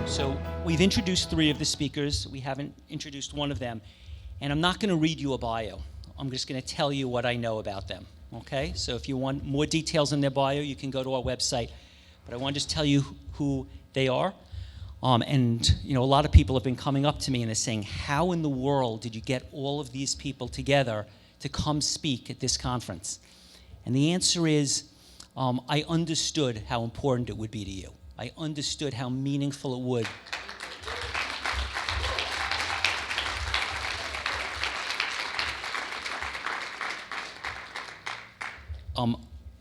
So we've introduced 3 of the speakers. We haven't introduced one of them. And I'm not going to read you a bio. I'm just going to tell you what I know about them. Okay? So if you want more details in their bio, you can go to our website. But I want to just tell you who they are. And you know, a lot of people have been coming up to me and they're saying, how in the world did you get all of these people together to come speak at this conference? And the answer is, I understood how important it would be to you. I understood how meaningful it would.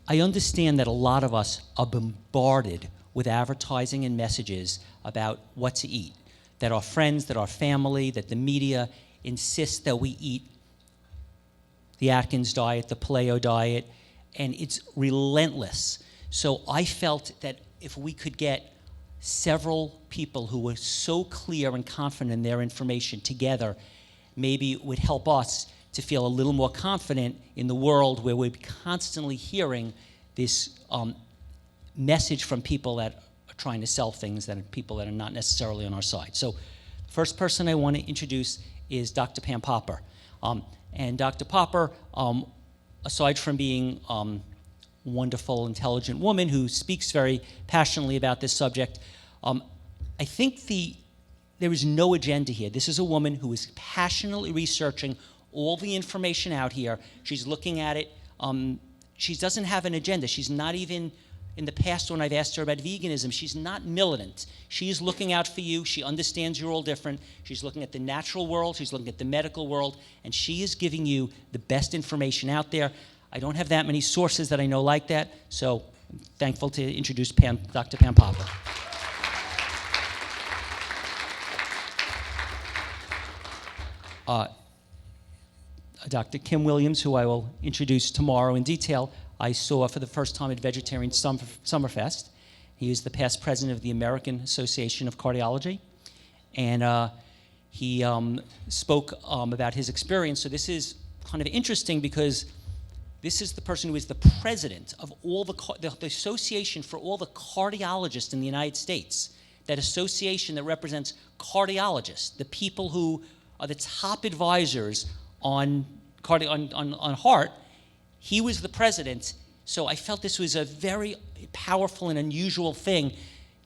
I understand that a lot of us are bombarded with advertising and messages about what to eat, that our friends, that our family, that the media insist that we eat the Atkins diet, the paleo diet, and it's relentless. So I felt that if we could get several people who were so clear and confident in their information together, maybe it would help us to feel a little more confident in the world where we're constantly hearing this message from people that are trying to sell things, that are people that are not necessarily on our side. So the first person I want to introduce is Dr. Pam Popper. And Dr. Popper, aside from being a wonderful, intelligent woman who speaks very passionately about this subject, I think there is no agenda here. This is a woman who is passionately researching all the information out here. She's looking at it. She doesn't have an agenda. She's not even, in the past when I've asked her about veganism, she's not militant. She's looking out for you. She understands you're all different. She's looking at the natural world. She's looking at the medical world. And she is giving you the best information out there. I don't have that many sources that I know like that, so I'm thankful to introduce Dr. Pam Popper. Dr. Kim Williams, who I will introduce tomorrow in detail, I saw for the first time at Vegetarian Summerfest. He is the past president of the American Association of Cardiology, and he spoke about his experience. So this is kind of interesting because this is the person who is the president of all the association for all the cardiologists in the United States, that association that represents cardiologists, the people who are the top advisors on heart. He was the president, so I felt this was a very powerful and unusual thing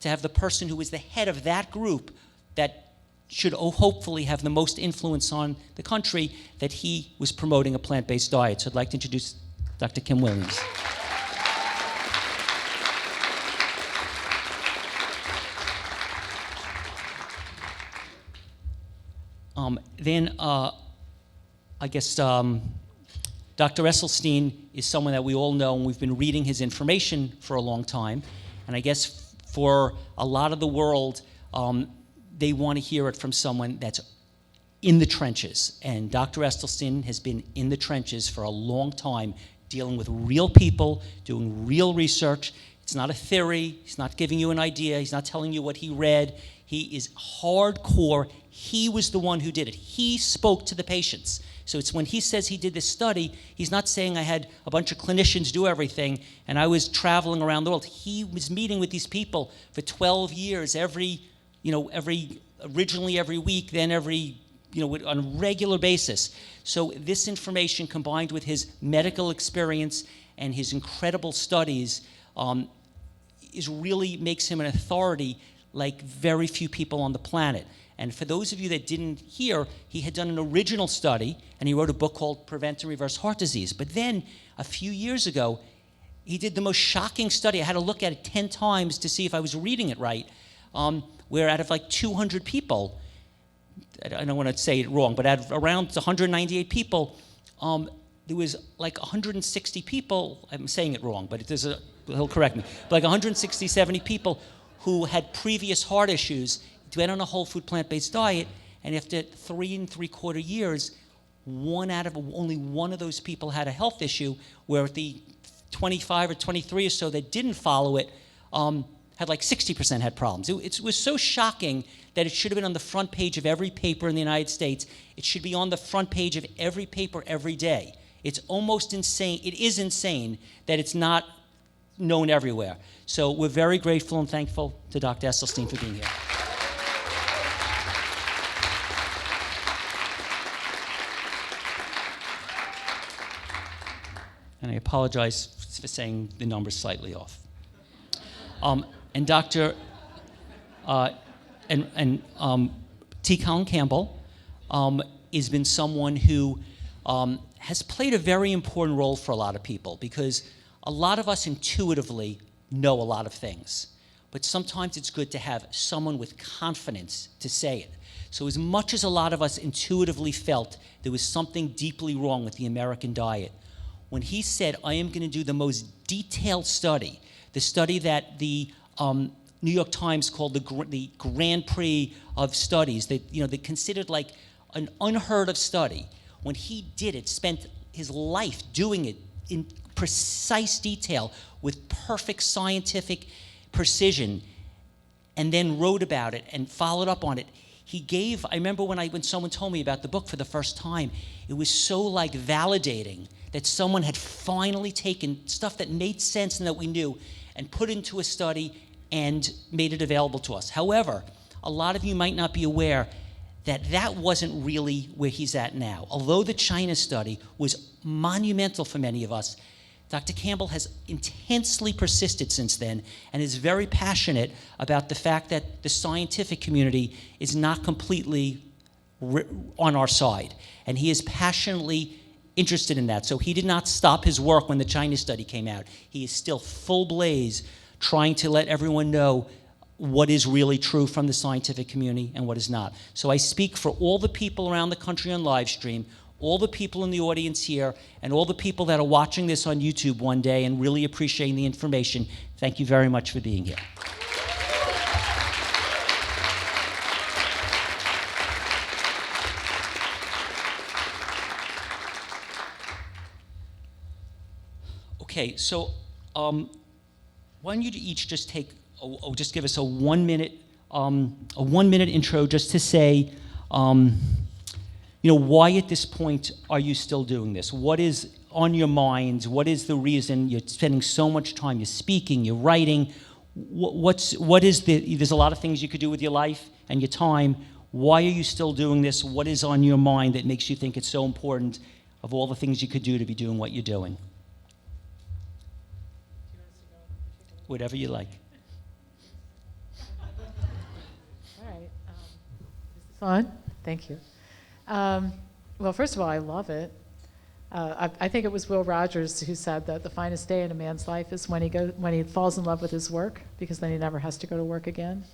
to have the person who was the head of that group that should hopefully have the most influence on the country, that he was promoting a plant-based diet. So I'd like to introduce Dr. Kim Williams. I guess Dr. Esselstyn is someone that we all know, and we've been reading his information for a long time. And I guess for a lot of the world, they want to hear it from someone that's in the trenches. And Dr. Esselstyn has been in the trenches for a long time, dealing with real people, doing real research. It's not a theory. He's not giving you an idea. He's not telling you what he read. He is hardcore. He was the one who did it. He spoke to the patients. So it's when he says he did this study, he's not saying I had a bunch of clinicians do everything and I was traveling around the world. He was meeting with these people for 12 years, originally every week, then on a regular basis. So this information combined with his medical experience and his incredible studies really makes him an authority like very few people on the planet. And for those of you that didn't hear, he had done an original study, and he wrote a book called Prevent and Reverse Heart Disease. But then, a few years ago, he did the most shocking study. I had to look at it 10 times to see if I was reading it right, where out of like 200 people, I don't want to say it wrong, but out of around 198 people, there was like 160 people, I'm saying it wrong, but he'll correct me, but like 160, 70 people who had previous heart issues, went on a whole food plant-based diet, and after 3 3/4 years, only one of those people had a health issue, where the 25 or 23 or so that didn't follow it had like 60% had problems. It was so shocking that it should have been on the front page of every paper in the United States. It should be on the front page of every paper every day. It's almost insane. It is insane that it's not known everywhere. So we're very grateful and thankful to Dr. Esselstyn for being here. and I apologize for saying the numbers slightly off. And Dr. T. Colin Campbell has been someone who has played a very important role for a lot of people, because a lot of us intuitively know a lot of things, but sometimes it's good to have someone with confidence to say it. So as much as a lot of us intuitively felt there was something deeply wrong with the American diet, when he said, I am going to do the most detailed study, the study that the New York Times called the Grand Prix of studies, that they considered like an unheard of study. When he did it, spent his life doing it in precise detail with perfect scientific precision, and then wrote about it and followed up on it. I remember when someone told me about the book for the first time, it was so like validating that someone had finally taken stuff that made sense and that we knew and put into a study and made it available to us. However, a lot of you might not be aware that that wasn't really where he's at now. Although the China study was monumental for many of us, Dr. Campbell has intensely persisted since then and is very passionate about the fact that the scientific community is not completely on our side. And he is passionately interested in that. So he did not stop his work when the China study came out. He is still full blaze trying to let everyone know what is really true from the scientific community and what is not. So I speak for all the people around the country on live stream, all the people in the audience here, and all the people that are watching this on YouTube one day and really appreciating the information. Thank you very much for being here. Okay, so why don't you each just take, just give us a 1 minute intro just to say, why at this point are you still doing this? What is on your minds? What is the reason you're spending so much time? You're speaking, you're writing. There's a lot of things you could do with your life and your time. Why are you still doing this? What is on your mind that makes you think it's so important of all the things you could do to be doing what you're doing? Whatever you like. All right. Is this on? Thank you. Well, first of all, I love it. I think it was Will Rogers who said that the finest day in a man's life is when he falls in love with his work, because then he never has to go to work again.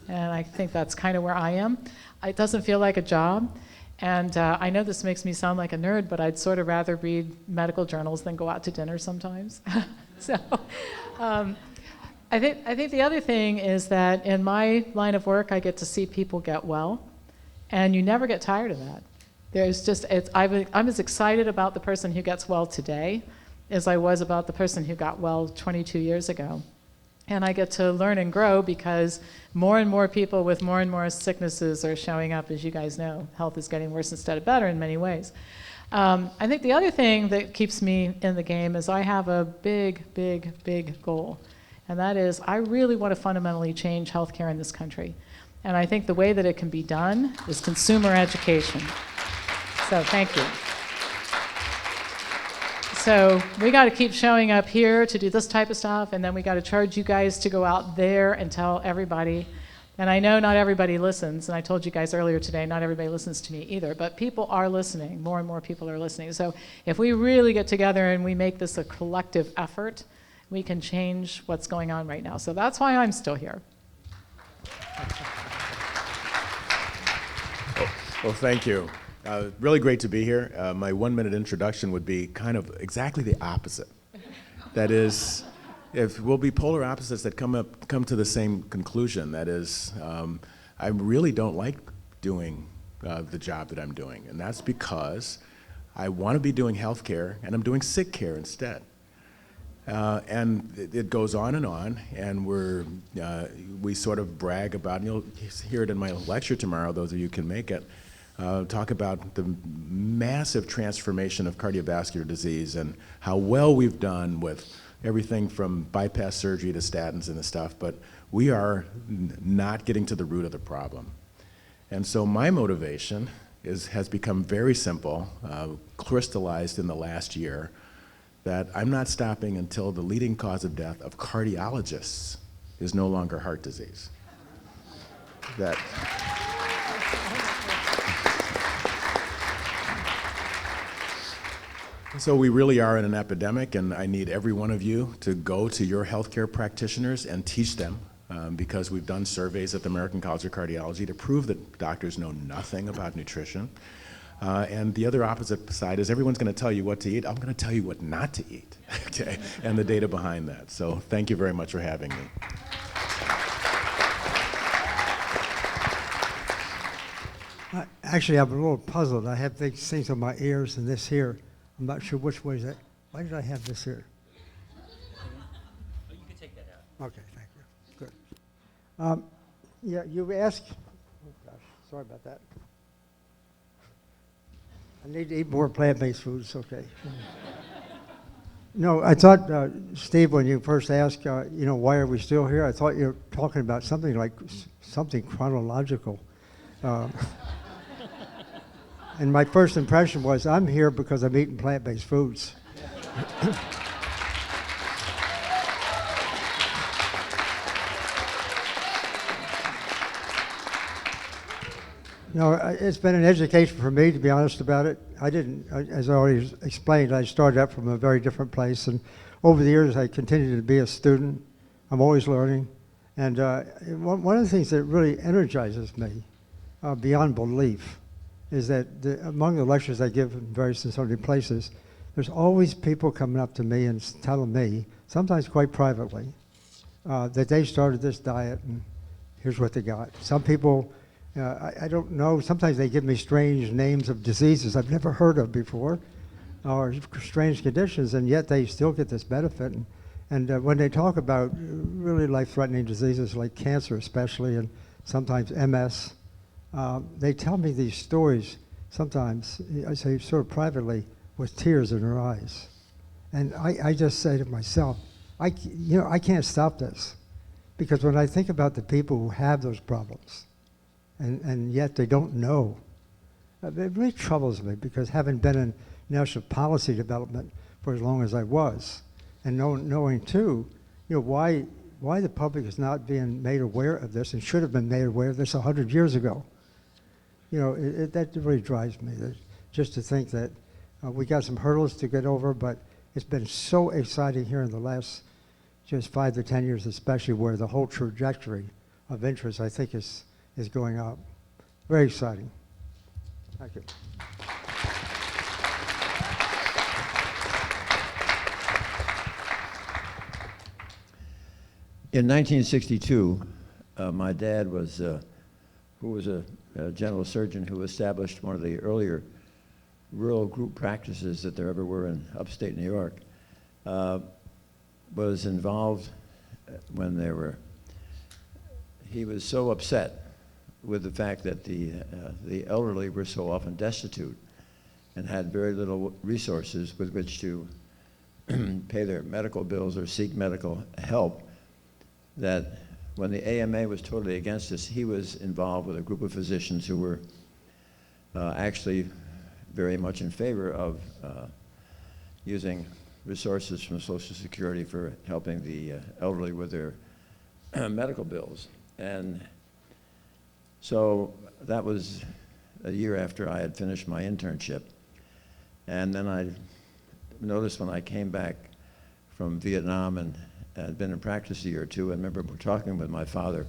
And I think that's kind of where I am. It doesn't feel like a job. And I know this makes me sound like a nerd, but I'd sort of rather read medical journals than go out to dinner sometimes. So I think the other thing is that in my line of work, I get to see people get well, and you never get tired of that. I'm as excited about the person who gets well today as I was about the person who got well 22 years ago. And I get to learn and grow because more and more people with more and more sicknesses are showing up. As you guys know, health is getting worse instead of better in many ways. I think the other thing that keeps me in the game is I have a big, big, big goal. And that is, I really want to fundamentally change healthcare in this country. And I think the way that it can be done is consumer education. So thank you. So we got to keep showing up here to do this type of stuff, and then we got to charge you guys to go out there and tell everybody. And I know not everybody listens, and I told you guys earlier today, not everybody listens to me either, but people are listening. More and more people are listening. So if we really get together and we make this a collective effort, we can change what's going on right now. So that's why I'm still here. Well, thank you. Really great to be here. My 1 minute introduction would be kind of exactly the opposite. That is, if we'll be polar opposites that come to the same conclusion. That is, I really don't like doing the job that I'm doing, and that's because I want to be doing healthcare, and I'm doing sick care instead. And it goes on, and we sort of brag about, and you'll hear it in my lecture tomorrow, those of you who can make it, talk about the massive transformation of cardiovascular disease and how well we've done with everything from bypass surgery to statins and the stuff, but we are not getting to the root of the problem. And so my motivation has become very simple, crystallized in the last year, that I'm not stopping until the leading cause of death of cardiologists is no longer heart disease. That. So we really are in an epidemic, and I need every one of you to go to your healthcare practitioners and teach them, because we've done surveys at the American College of Cardiology to prove that doctors know nothing about nutrition. And the other opposite side is everyone's going to tell you what to eat. I'm going to tell you what not to eat, okay, and the data behind that. So thank you very much for having me. Actually, I'm a little puzzled. I have these things on my ears and this here. I'm not sure which way is that. Why did I have this here? Oh, you can take that out. Okay, thank you. Good. Yeah, you asked. Oh gosh, sorry about that. I need to eat more plant-based foods. Okay. No, I thought, Steve, when you first asked, why are we still here? I thought you were talking about something like something chronological. And my first impression was, I'm here because I'm eating plant-based foods. It's been an education for me, to be honest about it. As I already explained, I started out from a very different place, and over the years I continued to be a student. I'm always learning. And one of the things that really energizes me, beyond belief, is that among the lectures I give in various and sundry places, there's always people coming up to me and telling me, sometimes quite privately, that they started this diet and here's what they got. Some people, I don't know, sometimes they give me strange names of diseases I've never heard of before, or strange conditions, and yet they still get this benefit. And when they talk about really life-threatening diseases like cancer especially, and sometimes MS, they tell me these stories sometimes, I say sort of privately, with tears in their eyes. And I just say to myself, I can't stop this. Because when I think about the people who have those problems, and yet they don't know, it really troubles me, because having been in national policy development for as long as I was, and knowing too, why the public is not being made aware of this, and should have been made aware of this 100 years ago. That really drives me, just to think that we got some hurdles to get over, but it's been so exciting here in the last just 5 to 10 years, especially, where the whole trajectory of interest, I think, is going up. Very exciting. Thank you. In 1962, my dad was, who was a general surgeon who established one of the earlier rural group practices that there ever were in upstate New York, was involved when he was so upset with the fact that the elderly were so often destitute and had very little resources with which to pay their medical bills or seek medical help, that when the AMA was totally against this, he was involved with a group of physicians who were actually very much in favor of using resources from Social Security for helping the elderly with their medical bills. And so that was a year after I had finished my internship. And then I noticed when I came back from Vietnam and had been in practice a year or two, I remember talking with my father,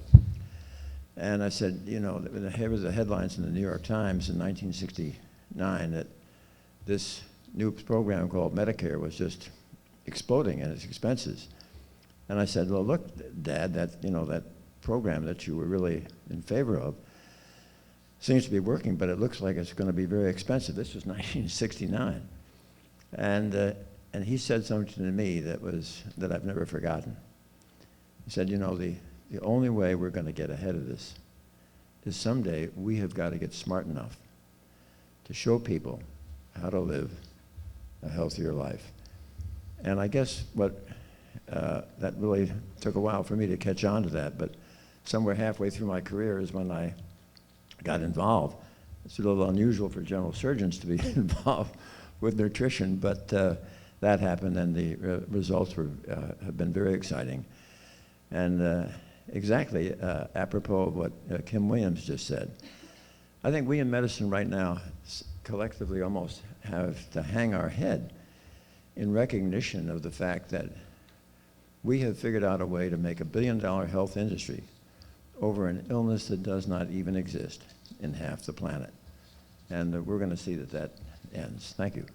and I said, here was the headlines in the New York Times in 1969 that this new program called Medicare was just exploding in its expenses. And I said, well, look, Dad, that program that you were really in favor of seems to be working, but it looks like it's going to be very expensive. This was 1969. And he said something to me that I've never forgotten. He said, the only way we're going to get ahead of this is someday we have got to get smart enough to show people how to live a healthier life. And I guess that really took a while for me to catch on to that, but somewhere halfway through my career is when I got involved. It's a little unusual for general surgeons to be involved with nutrition, but that happened, and the results were, have been very exciting. And exactly apropos of what Kim Williams just said, I think we in medicine right now collectively almost have to hang our head in recognition of the fact that we have figured out a way to make $1 billion health industry over an illness that does not even exist in half the planet. And we're going to see that that ends. Thank you.